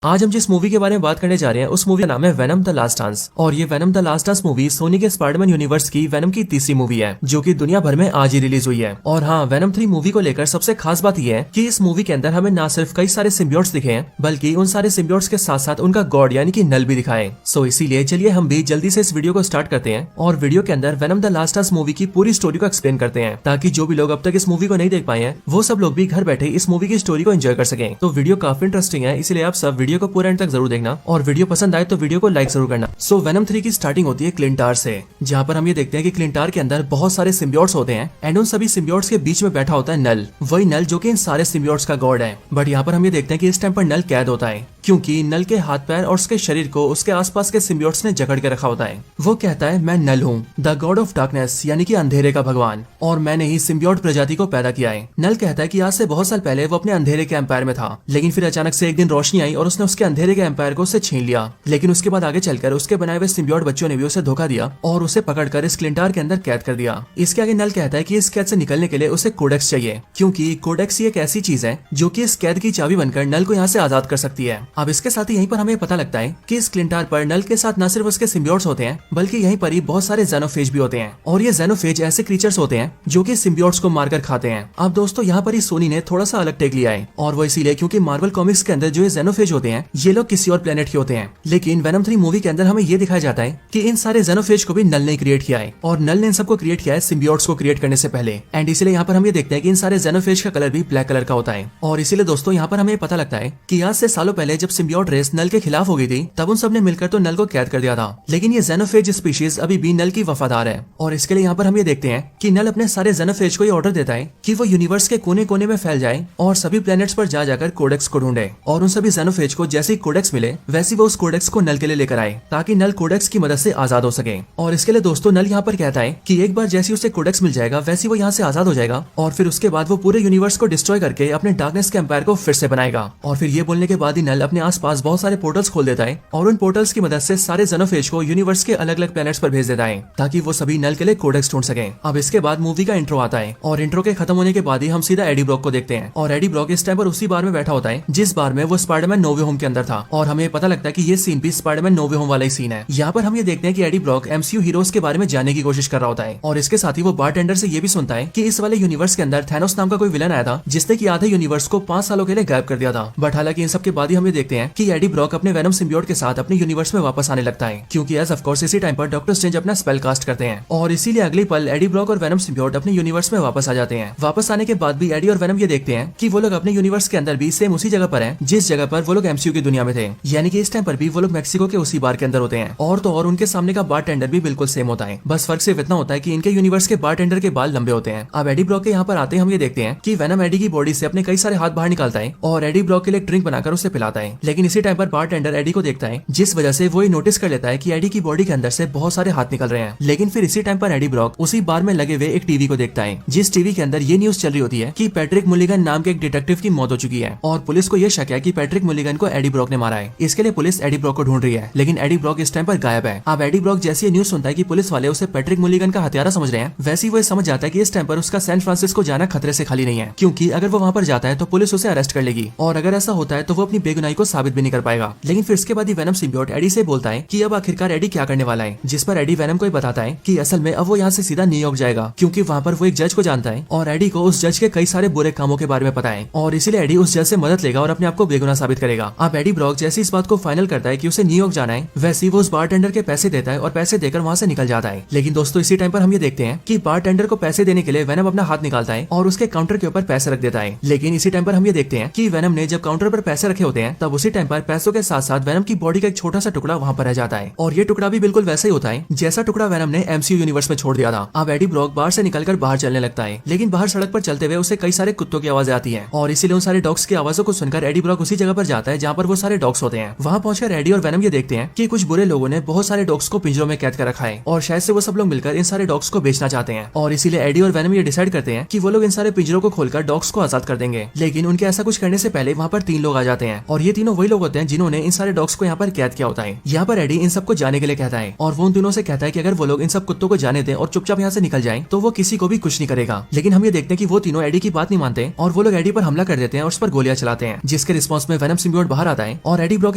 आज हम जिस मूवी के बारे में बात करने जा रहे हैं उस मूवी का नाम है वेनम द लास्ट डांस। और ये Venom the last dance movie Sony के स्पाइडरमैन यूनिवर्स की वेनम की तीसरी मूवी है जो कि दुनिया भर में आज ही रिलीज हुई है। और हाँ, वेनम 3 मूवी को लेकर सबसे खास बात यह है कि इस मूवी के अंदर हमें न सिर्फ कई सारे सिम्बियोट्स दिखे हैं बल्कि उन सारे सिम्बियोट्स के साथ साथ उनका गॉड यानी कि नल भी दिखाए। सो इसीलिए चलिए हम भी जल्दी से इस वीडियो को स्टार्ट करते हैं और वीडियो के अंदर venom the last dance movie की पूरी स्टोरी को एक्सप्लेन करते हैं ताकि जो भी लोग अब तक इस मूवी को नहीं देख पाए हैं वो सब लोग भी घर बैठे इस मूवी की स्टोरी को एंजॉय कर सकें। तो वीडियो काफी इंटरेस्टिंग है, इसलिए आप सब वीडियो को पूरा एंड तक जरूर देखना और वीडियो पसंद आए तो वीडियो को लाइक जरूर करना। सो वेनम 3 की स्टार्टिंग होती है क्लिंटार से, जहाँ पर हम ये देखते हैं कि क्लिंटार के अंदर बहुत सारे सिम्बियोट्स होते हैं एंड उन सभी सिम्बियोट्स के बीच में बैठा होता है नल, वही नल जो कि इन सारे सिम्बियोट्स का गॉड है। बट यहाँ पर हम ये देखते हैं कि इस टाइम पर नल कैद होता है क्योंकि नल के हाथ पैर और उसके शरीर को उसके आसपास के सिम्बियोट्स ने जकड़ के रखा होता है। वो कहता है मैं नल हूँ, द गॉड ऑफ डार्कनेस यानी कि अंधेरे का भगवान, और मैंने ही सिम्बियोट प्रजाति को पैदा किया है। नल कहता है कि आज से बहुत साल पहले वो अपने अंधेरे के एम्पायर में था, लेकिन फिर अचानक से एक दिन रोशनी आई और उसने उसके अंधेरे के एम्पायर को उससे छीन लिया। लेकिन उसके बाद आगे चलकर उसके बनाए हुए सिम्बियोट बच्चों ने भी उसे धोखा दिया और उसे पकड़कर इस क्लिंटार के अंदर कैद कर दिया। इसके आगे नल कहता है कि इस कैद से निकलने के लिए उसे कोडेक्स चाहिए क्योंकि कोडेक्स एक ऐसी चीज है जो कि इस कैद की चाबी बनकर नल को यहाँ से आजाद कर सकती है। अब इसके साथ ही यहीं पर हमें पता लगता है कि इस क्लिंटार पर नल के साथ न सिर्फ उसके सिम्बियोट्स होते हैं बल्कि यहीं पर ही बहुत सारे जेनोफेज भी होते हैं। और ये जेनोफेज ऐसे क्रीचर्स होते हैं जो कि सिम्बियोट्स को मारकर खाते हैं। अब दोस्तों यहाँ पर ही सोनी ने थोड़ा सा अलग टेक लिया है और वो इसीलिए क्योंकि मार्वल कॉमिक्स के अंदर जो ये जेनोफेज होते हैं ये लोग किसी और प्लेनेट के होते हैं, लेकिन वेनम 3 मूवी के अंदर हमें ये दिखाया जाता है कि इन सारे जेनोफेज को भी नल ने क्रिएट किया है और नल ने इन सबको क्रिएट किया है सिम्बियोट्स को क्रिएट करने से पहले। एंड इसीलिए यहाँ पर हम ये देखते हैं कि इन सारे जेनोफेज का कलर भी ब्लैक कलर का होता है। और इसीलिए दोस्तों यहाँ पर हमें पता लगता है कि आज से सालों पहले जब सिम्बियोट रेस नल के खिलाफ हो गई थी तब उन सब ने मिलकर तो नल को कैद कर दिया था, लेकिन ये जेनोफेज स्पीशीज अभी भी नल की वफादार है। और इसके लिए यहाँ पर हम ये देखते हैं कि नल अपने सारे जेनोफेज को ये ऑर्डर देता है कि वो यूनिवर्स के कोने कोने में फैल जाए और सभी प्लैनेट्स पर जा जाकर कोडेक्स को ढूंढे। और उन सभी जेनोफेज को जैसे ही कोडेक्स मिले वैसे वो उस कोडेक्स को नल के लिए लेकर आए ताकि नल कोडेक्स की मदद से आजाद हो सके। और इसके लिए दोस्तों नल यहाँ पर कहता है कि एक बार जैसे उसे कोडेक्स मिल जाएगा वैसे वो यहाँ से आजाद हो जाएगा और फिर उसके बाद वो पूरे यूनिवर्स को डिस्ट्रॉय करके अपने डार्कनेस के एम्पायर को फिर से बनाएगा। और फिर ये बोलने के बाद ही नल अपने आसपास बहुत सारे पोर्टल्स खोल देता है और उन पोर्टल्स की मदद से सारे जेनोफेज को यूनिवर्स के अलग अलग प्लैनेट्स पर भेज देता है ताकि वो सभी नल के लिए कोडेक्स ढूंढ सके। अब इसके बाद मूवी का इंट्रो आता है और इंट्रो के खत्म होने के बाद ही हम सीधा एडी ब्रॉक को देखते हैं। और एडी ब्रॉक इस टाइम पर उसी बार में बैठा होता है जिस बार में वो स्पाइडरमैन नो वे होम के अंदर था और हमें पता लगता है कि ये सीन भी स्पाइडरमैन नो वे होम वाला ही सीन है। यहाँ पर हम ये देखते हैं कि एडी ब्रॉक एमसीयू हीरोज के बारे में जानने की कोशिश कर रहा होता है और इसके साथ ही वो बारटेंडर से ये भी सुनता है कि इस वाले यूनिवर्स के अंदर थैनोस नाम का कोई विलन आया था जिसने कि आधे यूनिवर्स को 5 सालों के लिए गायब कर दिया था। बट हालांकि इन सब के बाद ही हम ये देखते हैं कि एडी ब्रॉक अपने वेनम सिम्बियोट के साथ अपने यूनिवर्स में वापस आने लगता है क्योंकि एज ऑफ कोर्स इसी टाइम पर डॉक्टर स्ट्रेंज अपना स्पेल कास्ट करते हैं और इसीलिए अगली पल एडी ब्रॉक और वेनम सिम्बियोट अपने यूनिवर्स में वापस आ जाते हैं। वापस आने के बाद भी एडी और वेनम ये देखते हैं कि वो लोग अपने यूनिवर्स के अंदर भी सेम उसी जगह पर हैं जिस जगह पर वो लोग एमसीयू की दुनिया में थे, यानी कि इस टाइम पर भी वो लोग मैक्सिको के उसी बार के अंदर होते हैं। और तो और उनके सामने का बारटेंडर भी बिल्कुल सेम होता है, बस फर्क सिर्फ इतना होता है कि इनके यूनिवर्स के बारटेंडर के बाल लंबे होते हैं। अब एडी ब्रॉक के यहाँ पर आते हम ये देखते हैं कि वेनम एडी की बॉडी से अपने कई सारे हाथ बाहर निकालता है और एडी ब्रॉक के लिए ड्रिंक बनाकर उसे पिलाता है। लेकिन इसी टाइम पर बारटेंडर एडी को देखता है जिस वजह से वो नोटिस कर लेता है कि एडी की बॉडी के अंदर से बहुत सारे हाथ निकल रहे हैं। लेकिन फिर इसी टाइम पर एडी ब्रॉक उसी बार में लगे हुए एक टीवी को देखता है जिस टीवी के अंदर ये न्यूज चल रही होती है कि पैट्रिक मुलिगन नाम के एक डिटेक्टिव की मौत हो चुकी है और पुलिस को यह शक है कि पैट्रिक मुलिगन को एडी ब्रॉक ने मारा है। इसके लिए पुलिस एडी ब्रॉक को ढूंढ रही है, लेकिन एडी ब्रॉक इस टाइम पर गायब है। अब एडी ब्रॉक जैसे ये न्यूज सुनता है कि पुलिस वाले उसे पैट्रिक मुलिगन का हत्यारा समझ रहे हैं, वैसे ही वो समझ जाता है कि इस टाइम पर उसका सैन फ्रांसिस्को जाना खतरे से खाली नहीं है क्योंकि अगर वो वहाँ पर जाता है तो पुलिस उसे अरेस्ट कर लेगी और अगर ऐसा होता है तो वो अपनी बेगुनाही को साबित भी नहीं कर पाएगा। लेकिन फिर इसके बाद ही वेनम सिम्बियोट एडी से बोलता है कि अब आखिरकार एडी क्या करने वाला है, जिस पर एडी वेनम को बताता है कि असल में अब वो यहाँ से सीधा न्यूयॉर्क जाएगा क्योंकि वहाँ पर वो एक जज को जानता है और एडी को उस जज के कई सारे बुरे कामों के बारे में पता है और इसीलिए एडी उस जज से मदद लेगा और अपने आप को बेगुनाह साबित करेगा। अब एडी ब्रॉक जैसे इस बात को फाइनल करता है कि उसे न्यूयॉर्क जाना है वैसे ही वो उस बारटेंडर के पैसे देता है और पैसे देकर वहाँ से निकल जाता है। लेकिन दोस्तों इसी टाइम पर हम ये देखते हैं कि बारटेंडर को पैसे देने के लिए वेनम अपना हाथ निकालता है और उसके काउंटर के ऊपर पैसे रख देता है। लेकिन इसी टाइम पर हम ये देखते हैं कि वेनम ने जब काउंटर पर पैसे रखे होते हैं तब उसी टाइम पर पैसों के साथ साथ वेनम की बॉडी का एक छोटा सा टुकड़ा वहाँ पर रह जाता है और ये टुकड़ा भी बिल्कुल वैसा ही होता है जैसा टुकड़ा वेनम ने एमसीयू यूनिवर्स में छोड़ दिया था। अब एडी ब्रॉक बाहर से निकलकर बाहर चलने लगता है, लेकिन बाहर सड़क पर चलते हुए उसे कई सारे कुत्तों की आवाजें आती है और इसीलिए उन सारे डॉग्स की आवाजों को सुनकर एडी ब्रॉक उसी जगह पर जाता है जहाँ पर वो सारे डॉग्स होते हैं। वहाँ पहुंचकर एडी और वेनम ये देखते हैं कि कुछ बुरे लोगों ने बहुत सारे डॉग्स को पिंजरों में कैद कर रखा है और शायद से वो सब लोग मिलकर इन सारे डॉग्स को बेचना चाहते हैं और इसीलिए एडी और वेनम ये डिसाइड करते हैं कि वो लोग इन सारे पिंजरों को खोलकर डॉग्स को आजाद कर देंगे। लेकिन उनके ऐसा कुछ करने से पहले वहाँ पर 3 लोग आ जाते हैं और ये तीनों वही लोग होते हैं जिन्होंने इन सारे डॉग्स को यहाँ पर कैद किया होता है। यहाँ पर एडी इन सबको जाने के लिए कहता है और वो उन तीनों से कहता है कि अगर वो लोग इन सब कुत्तों को जाने दें और चुपचाप यहाँ से निकल जाएं तो वो किसी को भी कुछ नहीं करेगा। लेकिन हम ये देखते हैं कि वो तीनों एडी की बात नहीं मानते और वो लोग एडी पर हमला कर देते हैं और उस पर गोलियां चलाते हैं, जिसके रिस्पॉन्स में वेनम सिम्बियोट बाहर आता है और एडी ब्रॉक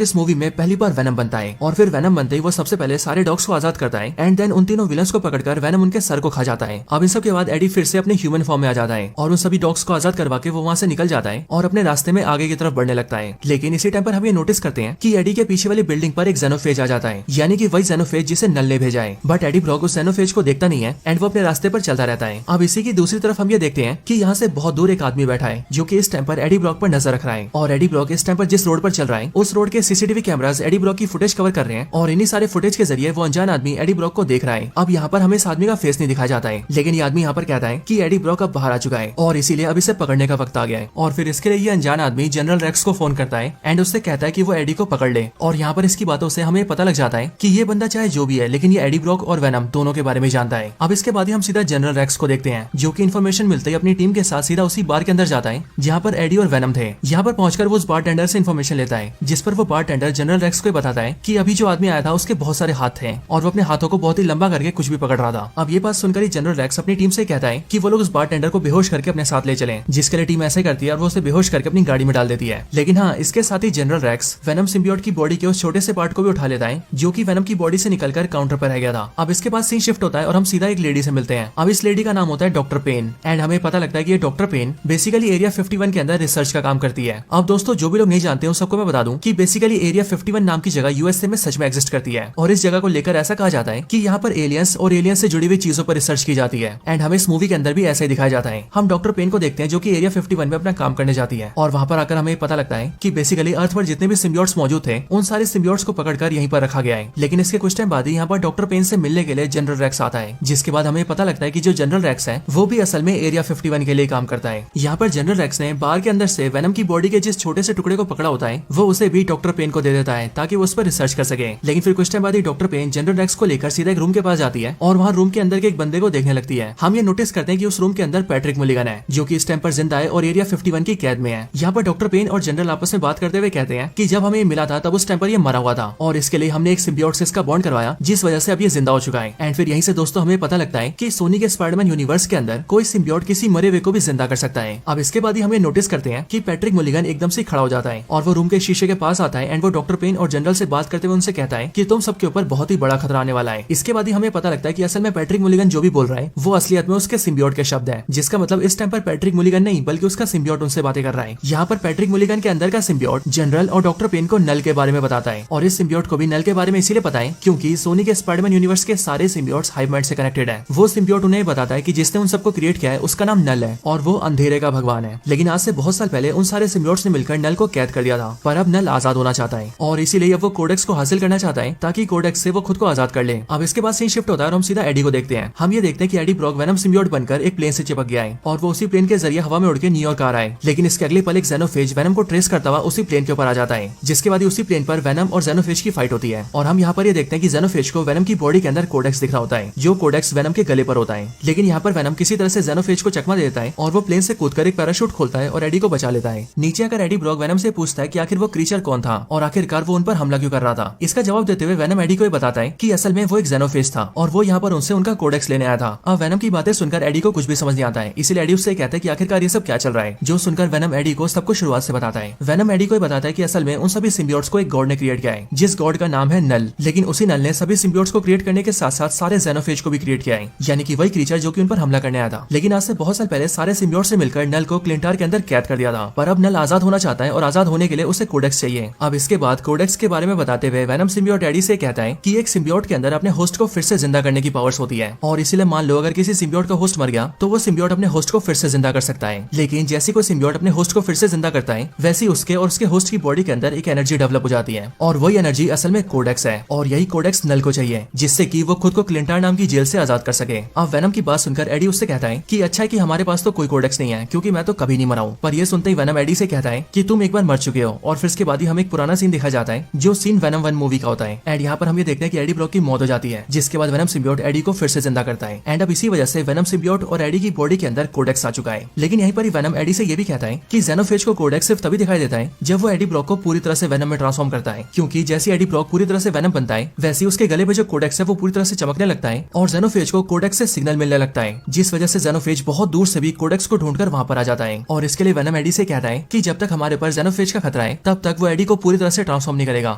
इस मूवी में पहली बार वेनम बनता है। और फिर वेनम बनते ही वो सबसे पहले सारे डॉग्स को आजाद करता है एंड देन उन तीनों विलन्स को पकड़कर वेनम उनके सर को खा जाता है। अब इन सब के बाद एडी फिर से अपने ह्यूमन फॉर्म में आ जाता है और उन सभी डॉग्स को आजाद करवा के वो वहाँ से निकल जाता है और अपने रास्ते में आगे की तरफ बढ़ने लगता है। लेकिन इसी टाइम पर हम ये नोटिस करते हैं कि एडी के पीछे वाली बिल्डिंग पर एक जेनोफेज आ जाता है, यानी कि वही जेनोफेज जिसे नल ने भेजा है। बट एडी ब्रॉक उस जेनोफेज को देखता नहीं है एंड वो अपने रास्ते पर चलता रहता है। अब इसी की दूसरी तरफ हम ये देखते हैं कि यहाँ से बहुत दूर एक आदमी बैठा है जो कि इस टाइम पर एडी ब्रॉक पर नजर रख रहा है। और एडी ब्रॉक इस टाइम पर जिस रोड पर चल रहा है उस रोड के सीसीटीवी कैमरास एडी ब्रॉक की फुटेज कवर कर रहे हैं और इन्हीं सारे फुटेज के जरिए वो अनजान आदमी एडी ब्रॉक को देख रहा है। अब यहाँ पर हमें इस आदमी का फेस नहीं दिखाया जाता है, लेकिन ये आदमी यहाँ पर कहता है कि एडी ब्रॉक अब बाहर आ चुका है और इसीलिए अब इसे पकड़ने का वक्त आ गया है। और फिर इसके लिए ये अनजान आदमी जनरल रेक्स को फोन करता है एंड उससे कहता है कि वो एडी को पकड़ ले। और यहाँ पर इसकी बातों से हमें पता लग जाता है कि ये बंदा चाहे जो भी है लेकिन ये एडी ब्रॉक और वेनम दोनों के बारे में जानता है। अब इसके बाद ही हम सीधा जनरल रेक्स को देखते हैं जो कि इन्फॉर्मेशन मिलते ही अपनी टीम के साथ सीधा उसी बार के अंदर जाता है जहाँ पर एडी और वेनम थे। यहाँ पर पहुंचकर वो उस बार टेंडर से इन्फॉर्मेशन लेता है, जिस पर वो बार टेंडर जनरल रेक्स को बताता है कि अभी जो आदमी आया था उसके बहुत सारे हाथ थे और वो अपने हाथों को बहुत ही लंबा करके कुछ भी पकड़ रहा था। अब ये बात सुनकर ही जनरल रेक्स अपनी टीम से कहता है कि वो लोग उस बार टेंडर को बेहोश करके अपने साथ ले चलें, जिसके लिए टीम ऐसे करती है और वो उसे बेहोश करके अपनी गाड़ी में डाल देती है। लेकिन हाँ, इसके साथ ही जनरल रेक्स वेनम सिम्बियोट की बॉडी के उस छोटे से पार्ट को भी उठा लेता है जो कि वेनम की बॉडी से निकलकर काउंटर पर रह गया था। अब इसके बाद सीन शिफ्ट होता है और हम सीधा एक लेडी से मिलते हैं। अब इस लेडी का नाम होता है डॉक्टर पेन एंड हमें पता लगता है कि ये डॉक्टर पेन बेसिकली एरिया 51 के अंदर रिसर्च का काम करती है। अब दोस्तों, जो भी लोग नहीं जानते उन सबको मैं बता दूं कि बेसिकली एरिया 51 नाम की जगह यूएसए में सच में एग्जिस्ट करती है और इस जगह को लेकर ऐसा कहा जाता है कि यहाँ पर एलियंस और एलियंस से जुड़ी हुई चीजों पर रिसर्च की जाती है। एंड हमें इस मूवी के अंदर भी ऐसा ही दिखाया जाता है। हम डॉक्टर पेन को देखते हैं जो कि एरिया 51 में अपना काम करने जाती है और वहाँ पर आकर हमें पता लगता है कि बेसिकली अर्थ पर जितने भी सिम्बियोट्स मौजूद थे उन सारे सिम्बियोट्स को पकड़कर यहीं पर रखा गया है। लेकिन इसके कुछ टाइम बाद ही यहाँ पर डॉक्टर पेन से मिलने के लिए जनरल रेक्स आता है, जिसके बाद हमें पता लगता है कि जो जनरल रेक्स है वो भी असल में एरिया 51 के लिए काम करता है। यहाँ पर जनरल रेक्स ने बार के अंदर से वेनम की बॉडी के जिस छोटे से टुकड़े को पकड़ा होता है वो उसे भी डॉक्टर पेन को दे देता है ताकि वो उस पर रिसर्च कर सके। लेकिन फिर कुछ टाइम बाद ही डॉक्टर पेन जनरल रेक्स को लेकर सीधा एक रूम के पास जाती है और वहाँ रूम के अंदर के एक बंदे को देखने लगती है। हम ये नोटिस करते हैं कि उस रूम के अंदर पैट्रिक मुलिगन है जो कि इस टाइम पर जिंदा है और एरिया 51 की कैद में है। यहाँ पर डॉक्टर पेन और जनरल आपस में बात करते हुए कहते हैं कि जब हमें मिला था तब उस टाइम पर ये मरा हुआ था और इसके लिए हमने एक सिम्बियोट से इसका बॉन्ड करवाया जिस वजह से अब ये जिंदा हो चुका है। एंड फिर यहीं से दोस्तों हमें पता लगता है कि सोनी के स्पाइडरमैन यूनिवर्स के अंदर कोई सिम्बियोट किसी मरे हुए को भी जिंदा कर सकता है। अब इसके बाद ही हमें नोटिस करते हैं कि पैट्रिक मुलिगन एकदम से खड़ा हो जाता है और वो रूम के शीशे के पास आता है एंड वो डॉक्टर पेन और जनरल से बात करते हुए उनसे कहता है कि तुम सबके ऊपर बहुत ही बड़ा खतरा आने वाला है। इसके बाद ही हमें पता लगता है कि असल में पैट्रिक मुलिगन जो भी बोल रहा है वो असलियत में उसके सिम्बियोट के शब्द है, जिसका मतलब इस टाइम पर पैट्रिक मुलिगन नहीं बल्कि उसका सिम्बियोट उनसे बातें कर रहा है। यहाँ पर पैट्रिक मुलिगन के अंदर का सिम्बियोट जनरल और डॉक्टर पेन को नल के बारे में बताता है और इस सिम्बियोट को भी नल के बारे में इसीलिए पता है क्योंकि सोनी के स्पाइडरमैन यूनिवर्स के सारे सिम्बियोट्स हाइव माइंड से कनेक्टेड है। वो सिम्बियोट उन्हें बताता है कि जिसने उन सबको क्रिएट किया है उसका नाम नल है और वो अंधेरे का भगवान है। लेकिन आज से बहुत साल पहले उन सारे सिम्बियोट्स ने मिलकर नल को कैद कर दिया था, पर अब नल आजाद होना चाहता है और इसीलिए अब वो कोडेक्स को हासिल करना चाहता है ताकि कोडेक्स से वो खुद को आजाद कर ले। अब इसके बाद सीन शिफ्ट होता है और हम सीधा एडी को देखते हैं। हम ये देखते हैं कि एडी ब्रॉक वेनम सिम्बियोट बनकर एक प्लेन से चिपक गया है और वो उसी प्लेन के जरिए हवा में उड़ के न्यूयॉर्क आ रहा है। लेकिन इसके अगले पल एक जेनोफेज वेनम को ट्रेस करता हुआ उसी प्लेन के ऊपर आ जाता है, जिसके बाद उसी प्लेन पर वेनम और जेनोफेज की फाइट होती है। और हम यहाँ पर ये देखते हैं कि जेनोफेज को वेनम की बॉडी के अंदर कोडेक्स दिख रहा होता है जो कोडेक्स वेनम के गले पर होता है। लेकिन यहाँ पर वेनम किसी तरह से जेनोफेज को चकमा दे देता है और वो प्लेन से कूदकर एक पैराशूट खोलता है और एडी को बचा लेता है। नीचे आकर एडी ब्रॉक वेनम से पूछता है कि आखिर वो क्रीचर कौन था और आखिरकार वो उन पर हमला क्यों कर रहा था। इसका जवाब देते हुए वेनम एडी को बताता है कि असल में वो एक जेनोफेज था और वो यहाँ पर उनसे उनका कोडेक्स लेने आया था। अब वेनम की बातें सुनकर एडी को कुछ भी समझ नहीं आता है, इसीलिए एडी उससे कहता है कि आखिरकार ये सब क्या चल रहा है, जो सुनकर वेनम एडी को सब कुछ शुरुआत से बताता है। वेनम एडी को बताता है कि असल में उन सभी सिम्बियोट्स को एक गॉड ने क्रिएट किया है जिस गॉड का नाम है नल। लेकिन उसी नल ने सभी सिम्बियोट्स को क्रिएट करने के साथ साथ सारे जेनोफेज को भी क्रिएट किया है, यानी कि वही क्रीचर जो कि उन पर हमला करने आया था। लेकिन आज से बहुत साल पहले सारे सिम्बियोट्स से मिलकर नल को क्लिंटार के अंदर कैद कर दिया था, पर अब नल आजाद होना चाहता है और आजाद होने के लिए उसे कोडेक्स चाहिए। अब इसके बाद कोडेक्स के बारे में बताते हुए वेनम सिम्बियोट एडी से कहता है कि एक सिम्बियोट के अंदर अपने होस्ट को फिर से जिंदा करने की पावर्स होती है और इसीलिए मान लो अगर किसी सिम्बियोट का होस्ट मर गया तो वो सिम्बियोट अपने होस्ट को फिर से जिंदा कर सकता है। लेकिन जैसे कोई सिम्बियोट अपने होस्ट को फिर से जिंदा करता है वैसे उसके और उसके होस्ट की बॉडी के अंदर एक एनर्जी डेवलप हो जाती है और वही एनर्जी असल में कोडेक्स है और यही कोडेक्स नल को चाहिए जिससे कि वो खुद को क्लिंटार नाम की जेल से आजाद कर सके। अब वेनम की बात सुनकर एडी उससे कहता है कि अच्छा है कि हमारे पास तो कोई कोडेक्स नहीं है क्योंकि मैं तो कभी नहीं मरा हूं। पर ये सुनते ही वेनम एडी से कहता है कि तुम एक बार मर चुके हो और फिर इसके बाद ही हमें एक पुराना सीन दिखाया जाता है जो सीन वेनम 1 मूवी का होता है। एंड यहाँ पर हम ये देखते हैं कि एडी ब्रॉक की मौत हो जाती है, जिसके बाद वेनम सिम्बियोट एडी को फिर से जिंदा करता है। एंड अब इसी वजह से वेनम सिम्बियोट और एडी की बॉडी के अंदर कोडेक्स आ चुका है। लेकिन यहीं पर ही वेनम एडी से ये भी कहता है कि जेनोफेज को कोडेक्स सिर्फ तभी दिखाई देता है जब वो एडी ब्रॉक को पूरी तरह से वेनम में ट्रांसफॉर्म करता है, क्योंकि जैसे एडी ब्रॉक पूरी तरह से वेनम बनता है वैसे उसके गले पे जो कोडेक्स है वो पूरी तरह से चमकने लगता है और जेनोफेज को कोडेक्स से सिग्नल मिलने लगता है, जिस वजह से जेनोफेज बहुत दूर से भी कोडेक्स को ढूंढकर वहां पर आ जाता है। और इसके लिए वेनम एडी से कहता है कि जब तक हमारे पर जेनोफेज का खतरा है तब तक वो एडी को पूरी तरह से ट्रांसफॉर्म नहीं करेगा,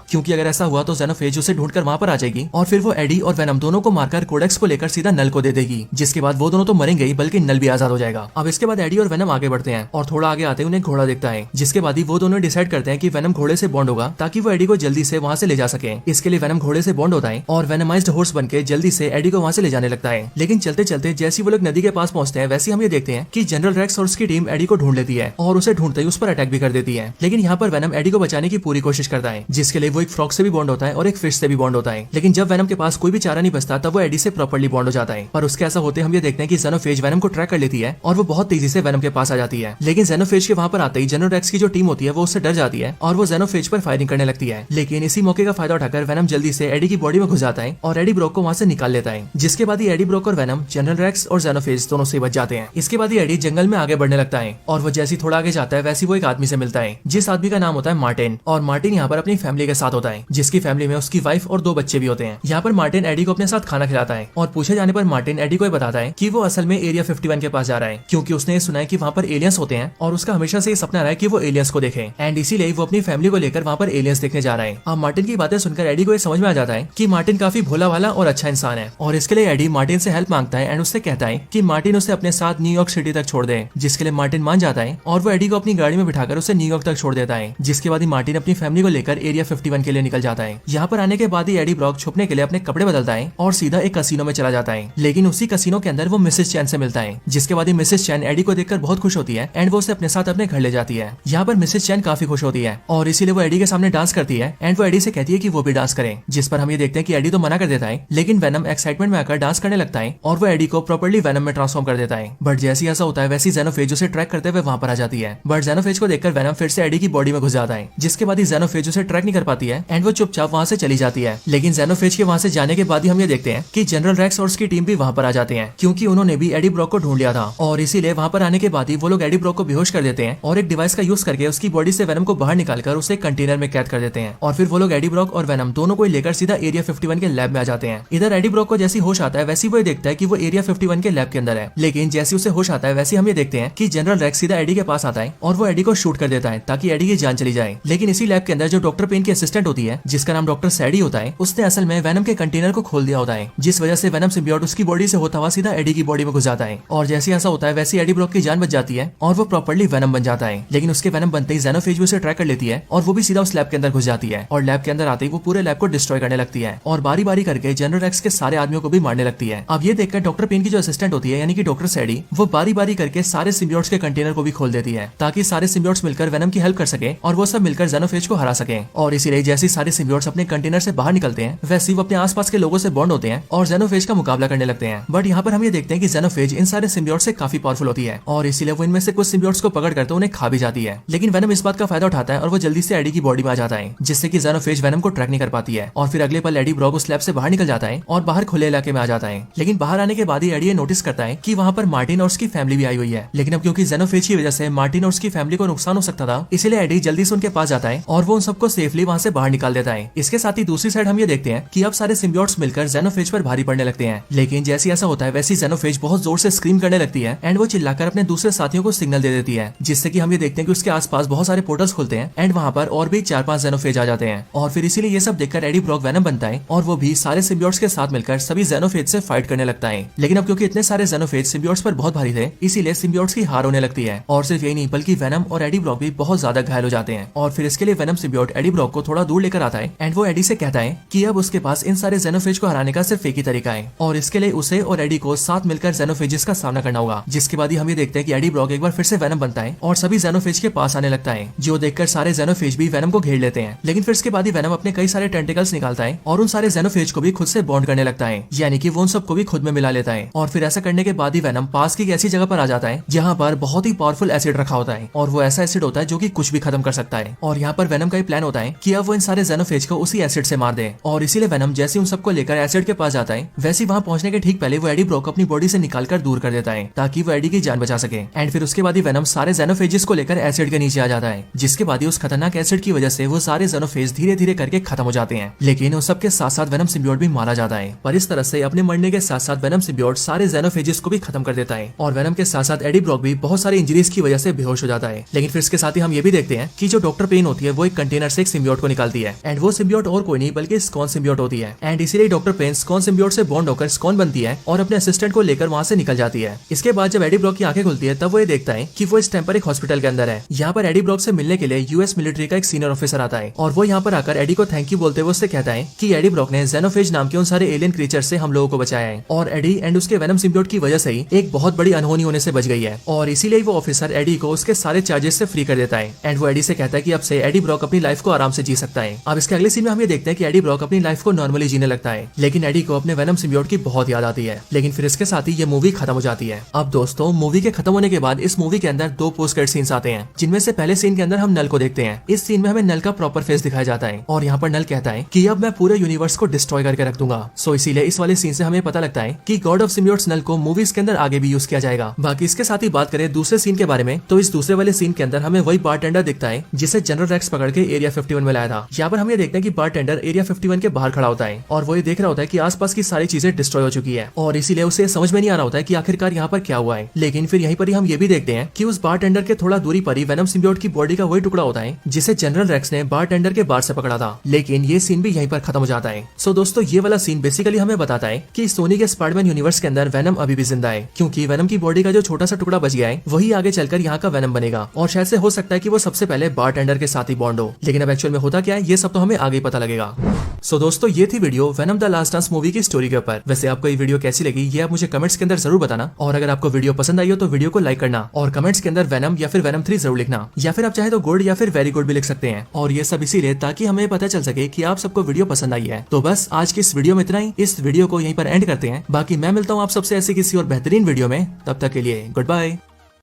क्योंकि अगर ऐसा हुआ तो जेनोफेज उसे ढूंढकर वहां पर आ जाएगी और फिर वो एडी और वेनम दोनों को मारकर कोडेक्स को लेकर सीधा नल को दे देगी, जिसके बाद वो दोनों तो मरेंगे ही बल्कि नल भी आजाद हो जाएगा। अब इसके बाद एडी और वेनम आगे बढ़ते हैं और थोड़ा आगे आते उन्हें घोड़ा दिखता है, जिसके बाद ही वो दोनों डिसाइड करते हैं कि वेनम घोड़े से बॉन्ड होगा ताकि वो एडी को जल्दी से वहां से ले जा सके। इसके लिए वेनम घोड़े से बॉन्ड होता है और वेनमाइज्ड हॉर्स बनके जल्दी से एडी को वहां से ले जाने लगता है। लेकिन चलते चलते जैसे वो लोग नदी के पास पहुंचते हैं वैसे हम ये देखते हैं कि जनरल रेक्स और उसकी टीम एडी को ढूंढ लेती है और उसे ढूंढते ही उस पर अटैक भी कर देती है। लेकिन यहाँ पर वेनम एडी को बचाने की पूरी कोशिश करता है, जिसके लिए वो एक फ्रॉग से भी बॉन्ड होता है और एक फिश से भी बॉन्ड होता है। लेकिन जब वेनम के पास कोई भी चारा नहीं बचता तब वो एडी से प्रॉपर्ली बॉन्ड हो जाता है। पर उसके ऐसा होते हम ये देखते हैं कि जेनोफेज वेनम को ट्रैक कर लेती है और वो बहुत तेजी से वेनम के पास आ जाती है। लेकिन जेनोफेज के वहां पर आते ही जनरल रेक्स की जो टीम होती है वो उससे डर जाती है और वो जेनोफेज पर फायरिंग करने लगती है। लेकिन इसी मौके का फायदा उठाकर वेनम जल्दी से एडी की बॉडी में घुस जाता है और एडी ब्रॉक को वहां से निकाल लेता है, जिसके बाद ही एडी ब्रॉक और वेनम जनरल रेक्स और जेनोफेज दोनों से बच जाते हैं। इसके बाद ही एडी जंगल में आगे बढ़ने लगता है और वो जैसे थोड़ा आगे जाता है वैसे वो एक आदमी से मिलता है, जिस आदमी का नाम होता है मार्टिन। और मार्टिन यहाँ पर अपनी फैमिली के साथ होता है, जिसकी फैमिली में उसकी वाइफ और 2 बच्चे भी होते हैं। यहाँ पर मार्टिन एडी को अपने साथ खाना खिलाता है और पूछे जाने पर मार्टिन एडी को बताता है कि वो असल में एरिया 51 के पास जा रहा है, क्योंकि उसने ये सुना है कि वहाँ पर एलियंस होते हैं और उसका हमेशा से ये सपना रहा है कि वो एलियंस को देखे एंड इसीलिए वो अपनी फैमिली को लेकर वहाँ पर एलियंस देखने जा रहा है। अब मार्टिन की बातें सुनकर एडी को ये समझ में आ जाता है कि मार्टिन काफी भोला वाला और अच्छा इंसान है और इसके लिए एडी मार्टिन से हेल्प मांगता है एंड उससे कहता है कि मार्टिन उसे अपने साथ न्यूयॉर्क सिटी तक छोड़ दे, जिसके लिए मार्टिन मान जाता है और वो एडी को अपनी गाड़ी में बिठाकर उसे न्यूयॉर्क तक छोड़ देता है। जिसके बाद ही मार्टिन अपनी फैमिली को लेकर एरिया 51 के लिए निकल जाता है। यहाँ पर आने के बाद ही एडी ब्रॉक छुपने के लिए अपने कपड़े बदलता है और सीधा एक कसिनो में चला जाता है। लेकिन उसी कसिनो के अंदर वो मिसेस चैन से मिलता है, जिसके बाद ही मिसेस चैन एडी को देखकर बहुत खुश होती है एंड वो उसे अपने साथ अपने घर ले जाती है। यहाँ पर मिसेस चैन काफी खुश होती है और इसीलिए वो एडी के सामने डांस करती है एंड वो एडी से कहती है कि वो भी डांस करे, जिस पर हम ये देखते हैं कि एडी तो मना कर देता है, लेकिन वेनम एक्साइटमेंट में आकर डांस करने लगता है और वो एडी को प्रॉपर्ली वेनम में ट्रांसफॉर्म कर देता है। बट जैसे ऐसा होता है वैसे जेनोफेज उसे ट्रैक करते हुए वहां पर आ जाती है। बट जेनोफेज को देखकर वेनम फिर से एडी की बॉडी में घुस जाता है, जिसके बाद ही जेनोफेज उसे ट्रैक नहीं कर पाती है एंड वो चुपचाप वहां से चली जाती है। लेकिन जेनोफेज के वहां से जाने के बाद ही हम ये देखते हैं कि जनरल रेक्स और उसकी टीम भी वहां पर आ जाते हैं, क्योंकि उन्होंने भी एडी ब्रॉक को ढूंढ लिया था और इसीलिए वहां पर आने के बाद ही वो लोग एडी ब्रॉक को बेहोश कर देते हैं और एक डिवाइस का यूज करके उसकी बॉडी से वेनम को बाहर निकालकर उसे कंटेनर में कैद कर देते हैं। और फिर वो लोग एडी ब्रॉक और वेनम दोनों को लेकर सीधा एरिया 51 के लैब में आ जाते हैं। इधर एडी ब्रॉक को जैसी होश आता है वैसे वो देखता है कि वो एरिया 51 के लैब के अंदर है, लेकिन जैसे उसे होश आता है वैसे हम ये देखते हैं कि जनरल रेक्स सीधा एडी के पास आता है और वो एडी को शूट कर देता है ताकि एडी की जान चली जाए। लेकिन इसी लैब के अंदर जो डॉक्टर पेन की असिस्टेंट होती है, जिसका नाम डॉक्टर सैडी होता है, उसने असल में वेनम के कंटेनर को खोल दिया होता है, जिस वजह से वेनम सिम्बियोट उसकी बॉडी से होता हुआ सीधा एडी की बॉडी में घुस जाता है। और जैसे ऐसा होता है वैसे एडी ब्रॉक की जान बच जाती है और वो प्रॉपर्ली वेनम बन जाता है। लेकिन उसके वेनम बनते ही जेनोफेज उसे ट्रैक कर लेती है और वो भी सीधा उस लैब के अंदर घुस जाती है और लैब के अंदर आते ही वो पूरे लैब को डिस्ट्रॉय करने लगती है और बारी बारी करके जनरल रेक्स के सारे आदमियों को भी मारने लगती है। अब ये देखकर डॉक्टर पेन की जो असिस्टेंट होती है यानी कि डॉक्टर सैडी, वो बारी बारी करके सारे सिम्बियोट्स के कंटेनर को भी खोल देती है ताकि सारे सिम्बियोट्स मिलकर वेनम की हेल्प कर सके और वो सब मिलकर जेनोफेज को हरा सके। और इसीलिए जैसे सारे सिम्बियोट्स अपने कंटेनर से बाहर निकलते हैं वैसे वो अपने आसपास के लोगों से बॉन्ड होते हैं और जेनोफेज का मुकाबला करने लगते हैं। बट यहाँ पर हम ये देखते हैं कि जेनोफेज इन सारे सिम्बियोट्स से काफी पावरफुल होती है और इसीलिए वो इनमें से कुछ सिम्बियोट्स को पकड़ करते उन्हें खा भी जाती है। लेकिन वेनम इस बात का फायदा उठाता है और वो जल्दी से एडी की बॉडी में आ जाता है, जिससे कि जेनोफेज वेनम को ट्रैक नहीं कर पाती है। और फिर अगले पल एडी ब्रॉक उस लैब से बाहर निकल जाता है और बाहर खुले इलाके में आ जाता है। लेकिन बाहर आने के बाद ही एडी नोटिस करता है कि वहाँ पर मार्टिन और उसकी फैमिली भी आई हुई है। लेकिन अब क्योंकि जेनोफेज की वजह से मार्टिन और उसकी फैमिली को नुकसान हो सकता था, इसलिए एडी जल्दी से उनके पास जाता है और वो उन सबको सेफली वहाँ से बाहर निकाल देता है। इसके साथ ही दूसरी साइड हम ये देखते हैं कि अब सारे सिम्बियोट्स मिलकर जेनोफेज पर भारी पड़ने लगते हैं। लेकिन जैसे ऐसा होता है वैसे जेनोफेज बहुत जोर से स्क्रीम करने लगती है एंड वो चिल्लाकर अपने दूसरे साथियों को सिग्नल दे देती है, जिससे कि हम ये देखते हैं कि उसके आसपास बहुत सारे पोर्टल्स खुलते हैं एंड वहाँ पर और भी 4-5 जेनोफेज आ जाते हैं। और फिर इसीलिए ये सब देखकर एडी ब्रॉक वेनम बनता है और वो भी सारे सिम्बियोट्स के साथ मिलकर सभी जेनोफेज से फाइट करने लगता है। लेकिन अब क्योंकि इतने सारे जेनोफेज सिम्बियोट्स पर बहुत भारी थे, इसीलिए सिम्बियोट्स की हार होने लगती है। और सिर्फ यही नहीं बल्कि वेनम और एडी ब्रॉक भी बहुत ज्यादा घायल हो जाते हैं। और फिर इसके लिए वेनम सिम्बियोट एडी ब्रॉक को थोड़ा दूर लेकर आता है एंड वो एडी से कहता है कि अब उसके पास इन सारे जेनोफेज को हराने का सिर्फ एक ही तरीका है और इसके लिए उसे और एडी को साथ मिलकर जेनोफेजेस का सामना करना होगा। जिसके बाद ही हम ये देखते हैं कि एडी ब्रॉक एक बार फिर से वेनम बनता है और सभी जेनोफेज के पास आने लगता है, जो देखकर सारे जेनोफेज भी वेनम को घेर लेते हैं। लेकिन फिर इसके बाद ही वेनम अपने कई सारे टेंटिकल्स निकालता है और उन सारे जेनोफेज को भी खुद से बॉन्ड करने लगता है, यानी कि वो उन सबको भी खुद में मिला लेता है। और फिर ऐसा करने के बाद ही वेनम पास की एक ऐसी जगह पर आ जाता है जहाँ पर बहुत ही पावरफुल एसिड रखा होता है और वो ऐसा एसिड होता है जो कि कुछ भी खत्म कर सकता है। और यहाँ पर वेनम का प्लान होता है कि अब वो इन सारे जेनोफेज को उसी एसिड से मार दे और इसीलिए वेनम जैसे उन सबको लेकर एसिड के पास जाता है वैसे वहाँ पहुंचने के ठीक पहले वो एडी ब्रॉक अपनी बॉडी से निकालकर दूर कर देता है ताकि वो एडी की जान बचा सके। एंड फिर उसके बाद ही वेनम सारे जेनोफेजेस को लेकर एसिड के नीचे आ जाता है, जिसके इसके बाद ही उस खतरनाक एसिड की वजह से वो सारे ज़ेनोफेज धीरे धीरे करके खत्म हो जाते हैं। लेकिन उस सबके साथ साथ वेनम सिम्बियोट भी मारा जाता है। पर इस तरह से अपने मरने के साथ साथ वेनम सिम्बियोट सारे ज़ेनोफेजेस को भी खत्म कर देता है और वेनम के साथ साथ एडी ब्रॉक भी बहुत सारी इंजरीज की वजह से बेहोश हो जाता है। लेकिन फिर इसके साथ ही हम ये भी देखते हैं कि जो डॉक्टर पेन होती है वो एक कंटेनर से एक सिम्बियोट को निकालती है एंड वो सिम्बियोट और कोई नहीं बल्कि स्कॉन सिम्बियोट होती है एंड इसीलिए डॉक्टर पेन स्कॉन सिम्बियोट से बॉन्ड होकर स्कॉन बनती है और अपने असिस्टेंट को लेकर वहां से निकल जाती है। इसके बाद जब एडी ब्रॉक की आंखें खुलती है तब वो ये देखता है कि वो इस टाइम पर एक हॉस्पिटल के अंदर है। यहाँ पर एडी ब्रॉक से मिलने के लिए यूएस मिलिट्री का एक सीनियर ऑफिसर आता है और वो यहाँ पर आकर एडी को थैंक यू बोलते हुए उससे कहता है कि एडी ब्रॉक ने ज़ेनोफेज नाम के उन सारे एलियन क्रीचर से हम लोगों को बचाया है और एडी एंड उसके वेनम सिम्बियोट की वजह से ही एक बहुत बड़ी अनहोनी होने से बच गई है और इसीलिए वो ऑफिसर एडी को उसके सारे चार्जेस से फ्री कर देता है एंड वो एडी से कहता है कि अब से एडी ब्रॉक अपनी लाइफ को आराम से जी सकता है। अब इसके अगले सीन में हम ये देखते हैं कि एडी ब्रॉक अपनी लाइफ को नॉर्मली जीने लगता है लेकिन एडी को अपने वेनम सिम्बियोट की बहुत याद आती है। लेकिन फिर इसके साथ ही ये मूवी खत्म हो जाती है। अब दोस्तों मूवी के खत्म होने के बाद इस मूवी के अंदर 2 पोस्ट क्रेडिट सीन्स आते हैं जिनमें से पहले सीन के अंदर हम नल को देखते हैं। इस सीन में हमें नल का प्रॉपर फेस दिखाया जाता है और यहाँ पर नल कहता है कि अब मैं पूरे यूनिवर्स को डिस्ट्रॉय करके रख दूंगा। सो इसीलिए इस वाले सीन से हमें पता लगता है कि गॉड ऑफ सिम्बियोट्स नल को मूवीज के अंदर आगे भी यूज किया जाएगा। बाकी इसके साथ ही बात करें दूसरे सीन के बारे में तो इस दूसरे वाले सीन के अंदर हमें वही बारटेंडर दिखता है जिसे जनरल रेक्स पकड़ के एरिया 51 में लाया था। यहाँ पर हम ये देखते हैं कि बारटेंडर एरिया 51 के बाहर खड़ा होता है और वो ये देख रहा होता है कि आसपास की सारी चीजें डिस्ट्रॉय हो चुकी है और इसीलिए उसे समझ में नहीं आ रहा होता है कि आखिरकार यहाँ पर क्या हुआ है। लेकिन फिर यहीं पर ही हम ये भी देखते हैं कि उस बारटेंडर के थोड़ा दूरी पर ही वेनम सिम्बियोट की बॉडी का वही टुकड़ा होता है जिसे जनरल रेक्स ने बारटेंडर के बाहर से पकड़ा था। लेकिन ये सीन भी यहीं पर खत्म हो जाता है। सो दोस्तों ये वाला सीन बेसिकली हमें बताता है कि सोनी के स्पाइडरमैन यूनिवर्स के अंदर वेनम अभी भी जिंदा है क्योंकि वेनम की बॉडी का जो छोटा सा टुकड़ा बच गया है वही आगे चलकर यहाँ का वेनम बनेगा और शायद से हो सकता है कि वो सबसे पहले बारटेंडर के साथ ही बॉन्ड हो। लेकिन अब एक्चुअल में होता क्या है ये सब तो हमें आगे पता लगेगा। सो दोस्तों ये थी video venom the last dance movie की स्टोरी के ऊपर। वैसे आपको ये वीडियो कैसी लगी ये आप मुझे कमेंट्स के अंदर जरूर बताना और अगर आपको वीडियो पसंद आई हो तो वीडियो को लाइक करना और कमेंट्स के अंदर वेनम या फिर वेनम 3 जरूर लिखना या फिर आप चाहे तो गुड या फिर वेरी गुड भी लिख सकते हैं और ये सब इसीलिए ताकि हमें पता चल सके कि आप सबको वीडियो पसंद आई है। तो बस आज की इस वीडियो में इतना ही। इस वीडियो को यहीं पर एंड करते हैं। बाकी मैं मिलता हूँ आप सबसे ऐसी किसी और बेहतरीन वीडियो में। तब तक के लिए गुड बाय।